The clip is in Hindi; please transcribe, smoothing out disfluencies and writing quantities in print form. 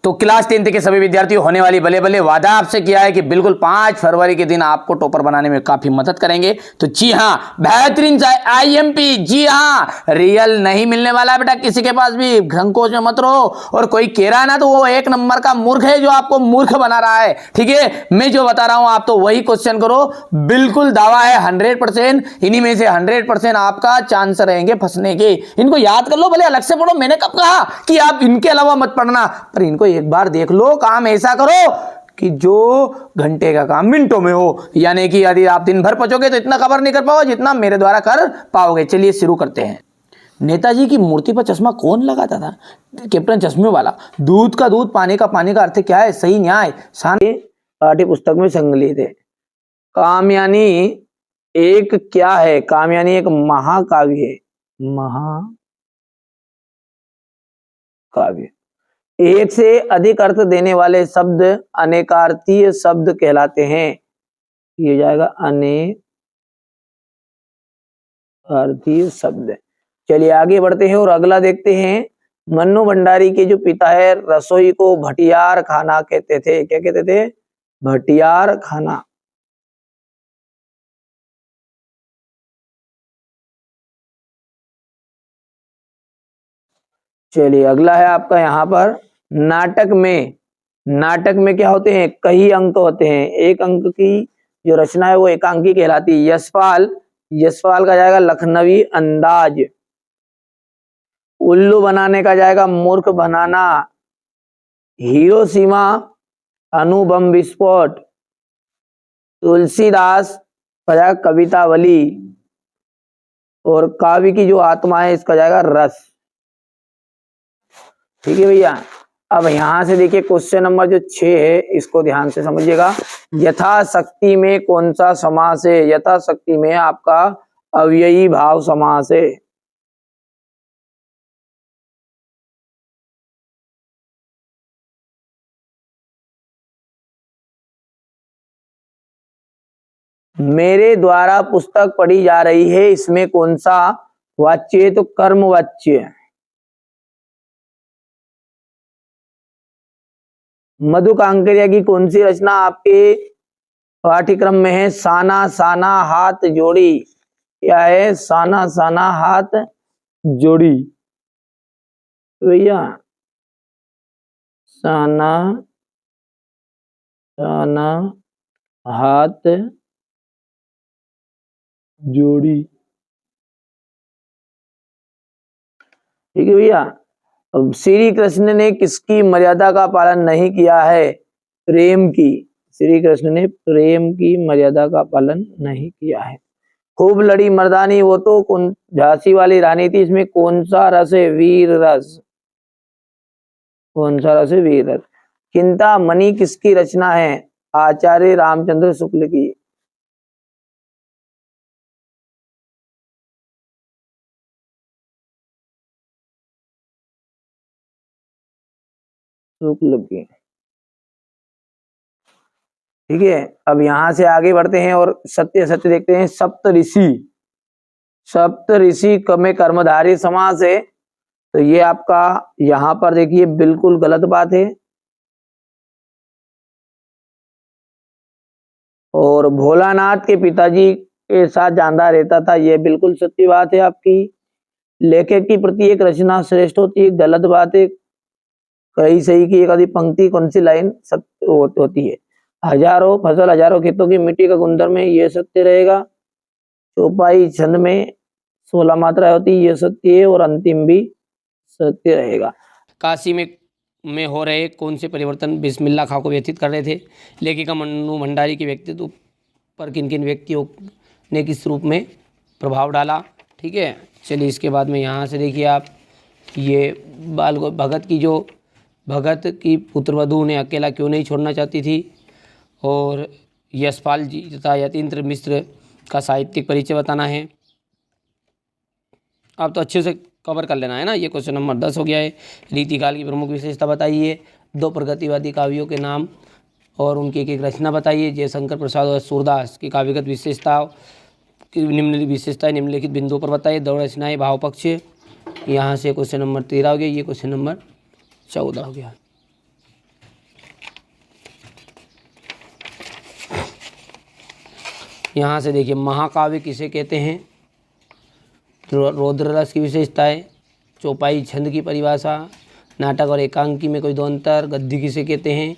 तो क्लास 10th के सभी विद्यार्थियों होने वाली बले बले वादा आपसे किया है कि बिल्कुल 5 फरवरी के दिन आपको टॉपर बनाने में काफी मदद करेंगे। तो जी हाँ, बेहतरीन आईएमपी, जी हाँ, रियल नहीं मिलने वाला है बेटा किसी के पास भी, संकोच में मत रहो। और कोई कह रहा है ना तो वो एक नंबर का मूर्ख है जो आपको मूर्ख बना रहा है, ठीक है। मैं जो बता रहा हूं आप तो वही क्वेश्चन करो, बिल्कुल दावा है 100%, इन्हीं में से 100% आपका चांस रहेंगे फंसने के। इनको याद कर लो, भले अलग से पढ़ो, मैंने कब कहा कि आप इनके अलावा मत पढ़ना, पर इनको एक बार देख लो। काम ऐसा करो कि जो घंटे का काम मिनटों में हो, यानी कि यदि आप दिन भर पढ़ोगे तो इतना कवर नहीं कर पाओगे जितना मेरे द्वारा कर पाओगे। चलिए शुरू करते हैं। नेताजी की मूर्ति पर चश्मा कौन लगाता था? कैप्टन चश्मे वाला। दूध का दूध, पानी का पानी का अर्थ क्या है? सही न्याय। पाठ्य पुस्तक में संकलित है। काम यानी एक क्या है? काम यानी एक महाकाव्य है, महाकाव्य। एक से अधिक अर्थ देने वाले शब्द अनेकार्थीय शब्द कहलाते हैं। ये जाएगा अनेकार्थीय शब्द। चलिए आगे बढ़ते हैं और अगला देखते हैं। मन्नू भंडारी के जो पिता है, रसोई को भटियार खाना कहते थे। क्या कहते थे? भटियार खाना। चलिए अगला है आपका यहाँ पर, नाटक में क्या होते हैं? कई अंक होते हैं। एक अंक की जो रचना है वो एकांकी कहलाती है। यशपाल का जाएगा लखनवी अंदाज। उल्लू बनाने का जाएगा मूर्ख बनाना। हिरोशिमा अणुबम विस्फोट। तुलसीदास का जाएगा कवितावली। और काव्य की जो आत्मा है इसका जाएगा रस। ठीक है भैया। अब यहां से देखिए क्वेश्चन नंबर जो 6 है, इसको ध्यान से समझिएगा। यथाशक्ति में कौन सा समास है? यथाशक्ति में आपका अव्ययी भाव समास है। मेरे द्वारा पुस्तक पढ़ी जा रही है, इसमें कौन सा वाच्य है? तो कर्म वाच्य है। मधु कांकरिया की कौन सी रचना आपके पाठ्यक्रम में है? साना साना हाथ जोड़ी। क्या है? साना साना हाथ जोड़ी। भैया साना साना हाथ जोड़ी। ठीक है भैया। अब श्री कृष्ण ने किसकी मर्यादा का पालन नहीं किया है? प्रेम की। श्री कृष्ण ने प्रेम की मर्यादा का पालन नहीं किया है। खूब लड़ी मर्दानी, वो तो कौन झांसी वाली रानी थी, इसमें कौन सा रस है? वीर रस। कौन सा रस है? वीर रस। चिंतामणि किसकी रचना है? आचार्य रामचंद्र शुक्ल की। शुक्ल की। ठीक है। अब यहां से आगे बढ़ते हैं और सत्य सत्य देखते हैं। सप्त ऋषि में कर्मधारी समास है, तो ये आपका यहां पर देखिए बिल्कुल गलत बात है। और भोलानाथ के पिताजी के साथ जानदा रहता था, ये बिल्कुल सत्य बात है आपकी। लेखक की प्रति एक रचना श्रेष्ठ होती है, गलत बात है। कई सही की एक आधी पंक्ति, कौन सी लाइन सत्य होती है? हजारों फसल हजारों खेतों की मिट्टी का गुणधर्म है, ये सत्य रहेगा। चौपाई छंद में 16 मात्रा होती है, ये सत्य है। और अंतिम भी सत्य रहेगा। काशी में हो रहे कौन से परिवर्तन बिस्मिल्लाह खां को व्यथित कर रहे थे? लेखिका मन्नू भंडारी के व्यक्तित्व पर किन किन व्यक्तियों ने किस रूप में प्रभाव डाला? ठीक है। चलिए इसके बाद में यहाँ से देखिए आप, ये भगत की पुत्रवधू ने अकेला क्यों नहीं छोड़ना चाहती थी? और यशपाल जी तथा यतीन्द्र मिश्र का साहित्यिक परिचय बताना है। आप तो अच्छे से कवर कर लेना है ना। ये क्वेश्चन नंबर 10 हो गया है। रीतिकाल की प्रमुख विशेषता बताइए। 2 प्रगतिवादी काव्यों के नाम और उनकी एक एक रचना बताइए। जयशंकर प्रसाद और सूरदास की काव्यगत विशेषताओं की निम्नलिखित बिंदुओं पर बताइए। 2 रचनाएं भाव पक्ष। यहाँ से क्वेश्चन नंबर 13 हो गया। ये क्वेश्चन नंबर 14 हो गया। यहाँ से देखिए महाकाव्य किसे कहते हैं, रौद्र रस की विशेषताएं, चौपाई छंद की परिभाषा, नाटक और एकांकी में कोई दो अंतर, गद्य किसे कहते हैं,